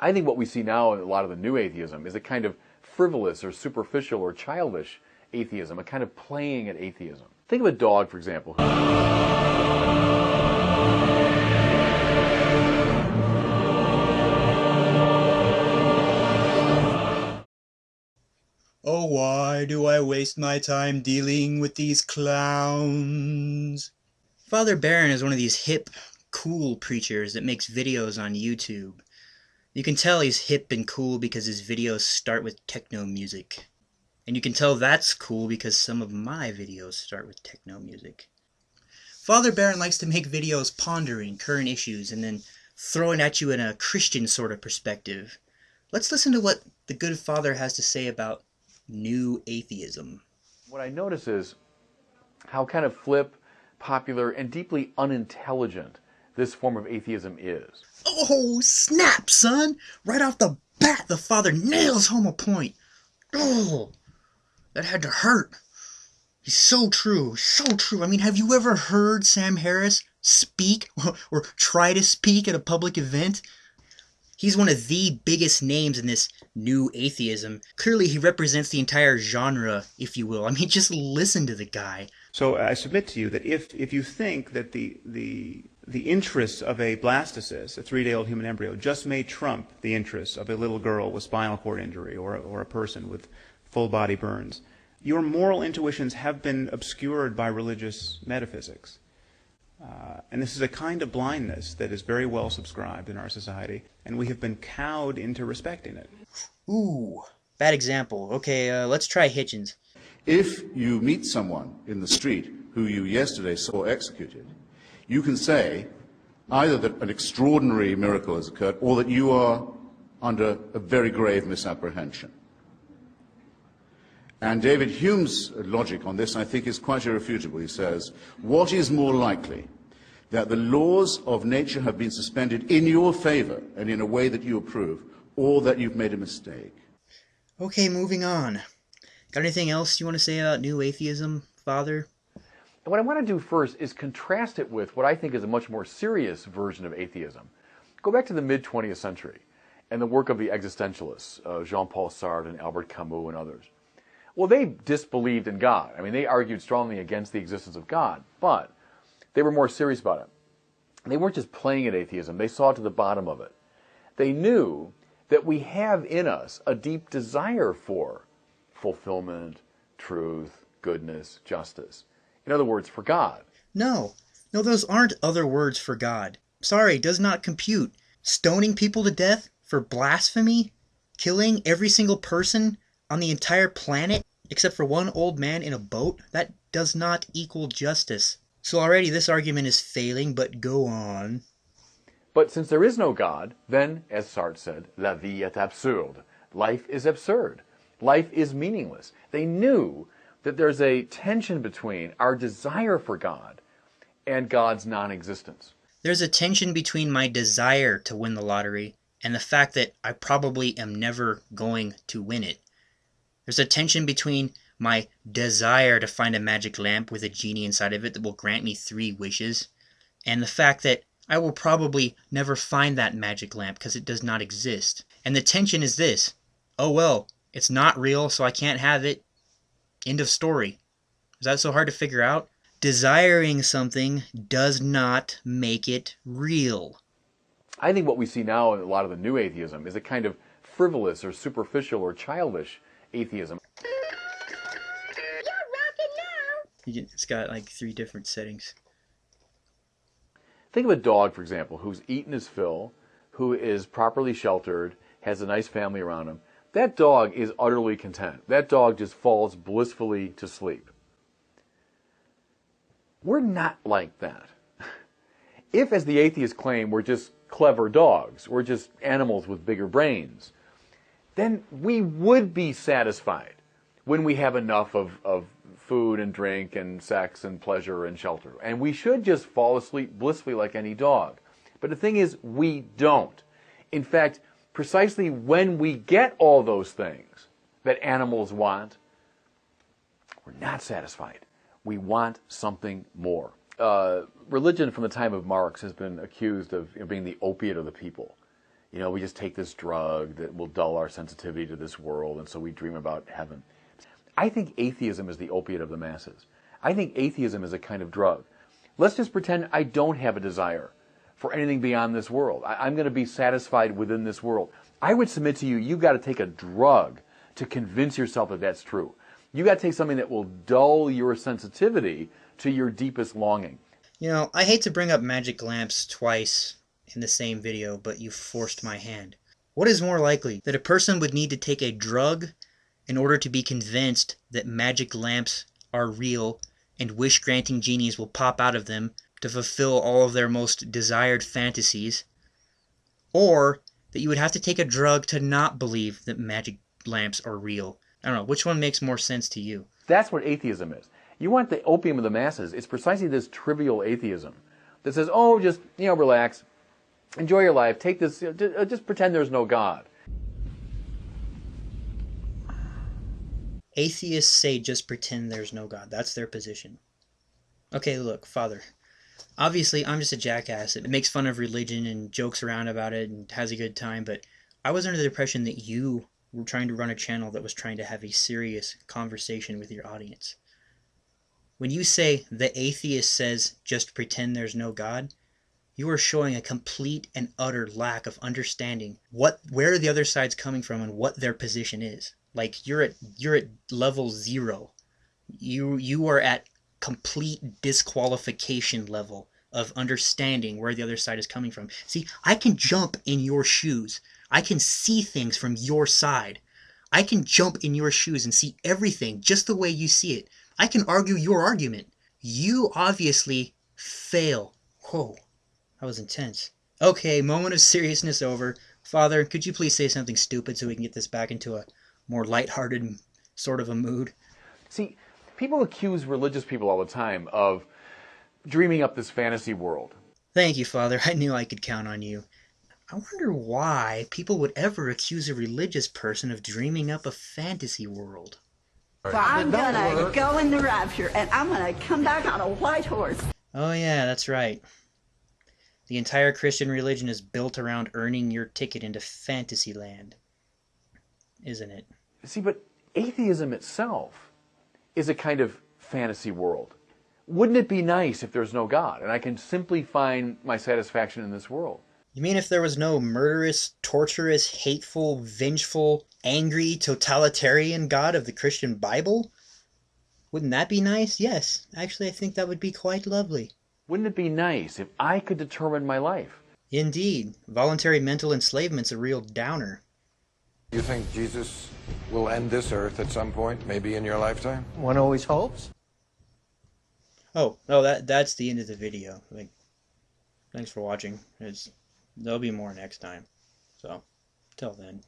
I think what we see now in a lot of the new atheism is a kind of frivolous or superficial or childish atheism, a kind of playing at atheism. Think of a dog, for example. Oh, why do I waste my time dealing with these clowns? Father Barron is one of these hip, cool preachers that makes videos on YouTube. You can tell he's hip and cool because his videos start with techno music. And you can tell that's cool because some of my videos start with techno music. Father Barron likes to make videos pondering current issues and then throwing at you in a Christian sort of perspective. Let's listen to what the good Father has to say about new atheism. What I notice is how kind of flip, popular, and deeply unintelligent this form of atheism is. Oh, snap, son! Right off the bat, the Father nails home a point. Oh, that had to hurt. He's so true, so true. I mean, have you ever heard Sam Harris speak or try to speak at a public event? He's one of the biggest names in this new atheism. Clearly, he represents the entire genre, if you will. I mean, just listen to the guy. So I submit to you that if you think that the interests of a blastocyst, a 3-day-old human embryo, just may trump the interests of a little girl with spinal cord injury or a person with full body burns, your moral intuitions have been obscured by religious metaphysics. And this is a kind of blindness that is very well subscribed in our society, and we have been cowed into respecting it. Ooh, bad example. Okay, let's try Hitchens. If you meet someone in the street who you yesterday saw executed, you can say either that an extraordinary miracle has occurred or that you are under a very grave misapprehension. And David Hume's logic on this, I think, is quite irrefutable. He says, what is more likely, that the laws of nature have been suspended in your favor and in a way that you approve, or that you've made a mistake? Okay, moving on. Got anything else you want to say about new atheism, Father? And what I want to do first is contrast it with what I think is a much more serious version of atheism. Go back to the mid-20th century and the work of the existentialists, Jean-Paul Sartre and Albert Camus and others. Well, they disbelieved in God. I mean, they argued strongly against the existence of God, but they were more serious about it. They weren't just playing at atheism. They saw to the bottom of it. They knew that we have in us a deep desire for fulfillment, truth, goodness, justice. In other words, for God. No, those aren't other words for God. Sorry, does not compute. Stoning people to death for blasphemy? Killing every single person on the entire planet except for one old man in a boat? That does not equal justice. So already this argument is failing, but go on. But since there is no God, then, as Sartre said, la vie est absurde. Life is absurd. Life is meaningless. They knew that there's a tension between our desire for God and God's non-existence. There's a tension between my desire to win the lottery and the fact that I probably am never going to win it. There's a tension between my desire to find a magic lamp with a genie inside of it that will grant me 3 wishes, and the fact that I will probably never find that magic lamp because it does not exist. And the tension is this: oh well, it's not real, so I can't have it. End of story. Is that so hard to figure out? Desiring something does not make it real. I think what we see now in a lot of the new atheism is a kind of frivolous or superficial or childish atheism. It's got like 3 different settings. Think of a dog, for example, who's eaten his fill, who is properly sheltered, has a nice family around him. That dog is utterly content. That dog just falls blissfully to sleep. We're not like that. If, as the atheists claim, we're just clever dogs, we're just animals with bigger brains, then we would be satisfied when we have enough of food and drink and sex and pleasure and shelter. And we should just fall asleep blissfully like any dog. But the thing is, we don't. In fact, precisely when we get all those things that animals want, we're not satisfied. We want something more. Religion from the time of Marx has been accused of being the opiate of the people. You know, we just take this drug that will dull our sensitivity to this world, and so we dream about heaven. I think atheism is the opiate of the masses. I think atheism is a kind of drug. Let's just pretend I don't have a desire for anything beyond this world. I'm going to be satisfied within this world. I would submit to you, you've got to take a drug to convince yourself that that's true. You've got to take something that will dull your sensitivity to your deepest longing. You know, I hate to bring up magic lamps twice in the same video, but you forced my hand. What is more likely, that a person would need to take a drug in order to be convinced that magic lamps are real and wish-granting genies will pop out of them to fulfill all of their most desired fantasies, or that you would have to take a drug to not believe that magic lamps are real? I don't know, which one makes more sense to you? That's what atheism is. You want the opium of the masses. It's precisely this trivial atheism that says, oh, just, relax, enjoy your life, take this, just pretend there's no God. Atheists say just pretend there's no God. That's their position. Okay, look, Father. Obviously, I'm just a jackass that makes fun of religion and jokes around about it and has a good time, but I was under the impression that you were trying to run a channel that was trying to have a serious conversation with your audience. When you say the atheist says just pretend there's no God, you are showing a complete and utter lack of understanding where the other side's coming from and what their position is. Like you're at level 0. You are at complete disqualification level of understanding where the other side is coming from. See, I can jump in your shoes. I can see things from your side. I can jump in your shoes and see everything just the way you see it. I can argue your argument. You obviously fail. Whoa, that was intense. Okay, moment of seriousness over. Father, could you please say something stupid so we can get this back into a more lighthearted sort of a mood? See, people accuse religious people all the time of dreaming up this fantasy world. Thank you, Father. I knew I could count on you. I wonder why people would ever accuse a religious person of dreaming up a fantasy world. So I'm gonna go in the rapture, and I'm gonna come back on a white horse. Oh yeah, that's right. The entire Christian religion is built around earning your ticket into fantasy land, isn't it? See, but atheism itself is a kind of fantasy world. Wouldn't it be nice if there's no God, and I can simply find my satisfaction in this world? You mean if there was no murderous, torturous, hateful, vengeful, angry, totalitarian God of the Christian Bible? Wouldn't that be nice? Yes. Actually, I think that would be quite lovely. Wouldn't it be nice if I could determine my life? Indeed. Voluntary mental enslavement's a real downer. You think Jesus will end this earth at some point, maybe in your lifetime? One always hopes. Oh, no, that's the end of the video. Thanks for watching. There'll be more next time. So, till then.